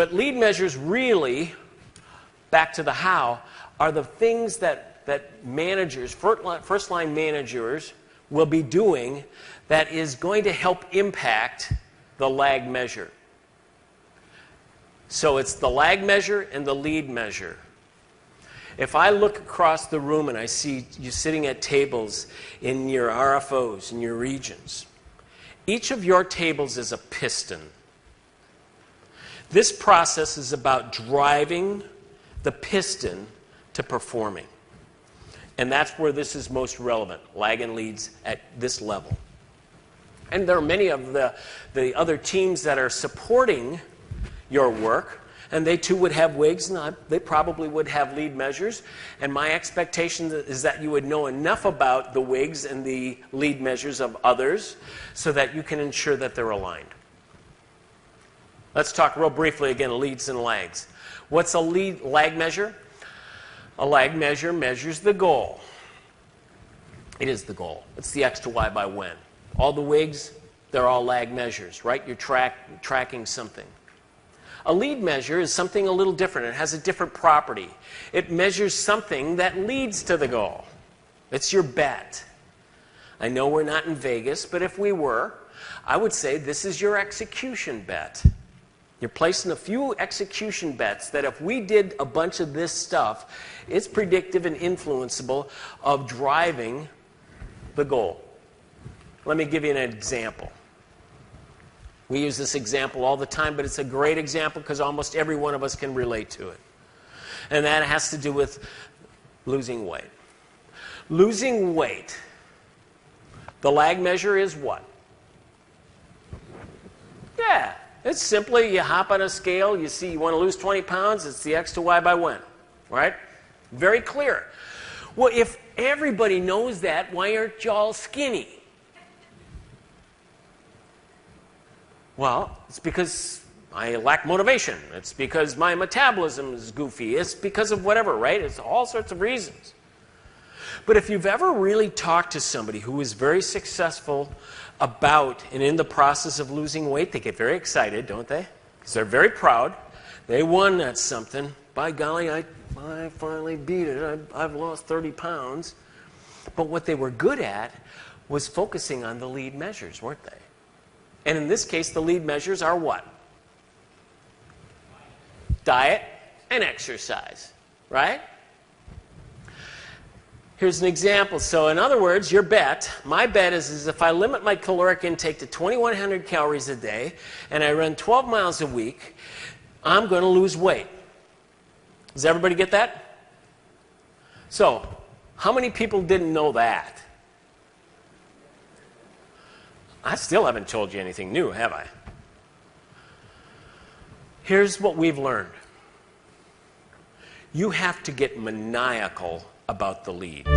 But lead measures really, back to the how, are the things that managers, first-line managers, will be doing that is going to help impact the lag measure. So it's the lag measure and the lead measure. If I look across the room and I see you sitting at tables in your RFOs, in your regions, each of your tables is a piston. This process is about driving the piston to performing. And that's where this is most relevant, lag and leads at this level. And there are many of the other teams that are supporting your work, and they too would have WIGs, and they probably would have lead measures. And my expectation is that you would know enough about the WIGs and the lead measures of others so that you can ensure that they're aligned. Let's talk real briefly again, leads and lags. What's a lag measure? A lag measure measures the goal. It is the goal. It's the X to Y by when. All the WIGs, they're all lag measures, right? You're tracking something. A lead measure is something a little different. It has a different property. It measures something that leads to the goal. It's your bet. I know we're not in Vegas, but if we were, I would say this is your execution bet. You're placing a few execution bets that if we did a bunch of this stuff, it's predictive and influenceable of driving the goal. Let me give you an example. We use this example all the time, but it's a great example because almost every one of us can relate to it. And that has to do with losing weight. Losing weight, the lag measure is what? Yeah, it's simply you hop on a scale, you see you want to lose 20 pounds, it's the X to Y by when, right? Very clear. Well, if everybody knows that, why aren't y'all skinny? Well, it's because I lack motivation. It's because my metabolism is goofy. It's because of whatever, right? It's all sorts of reasons. But if you've ever really talked to somebody who is very successful about and in the process of losing weight, they get very excited, don't they? Because they're very proud. They won that something. By golly, I finally beat it. I've lost 30 pounds. But what they were good at was focusing on the lead measures, weren't they? And in this case, the lead measures are what? Diet and exercise, right? Here's an example. So in other words, your bet, my bet is if I limit my caloric intake to 2,100 calories a day and I run 12 miles a week, I'm going to lose weight. Does everybody get that? So, how many people didn't know that? I still haven't told you anything new, have I? Here's what we've learned. You have to get maniacal about the leads.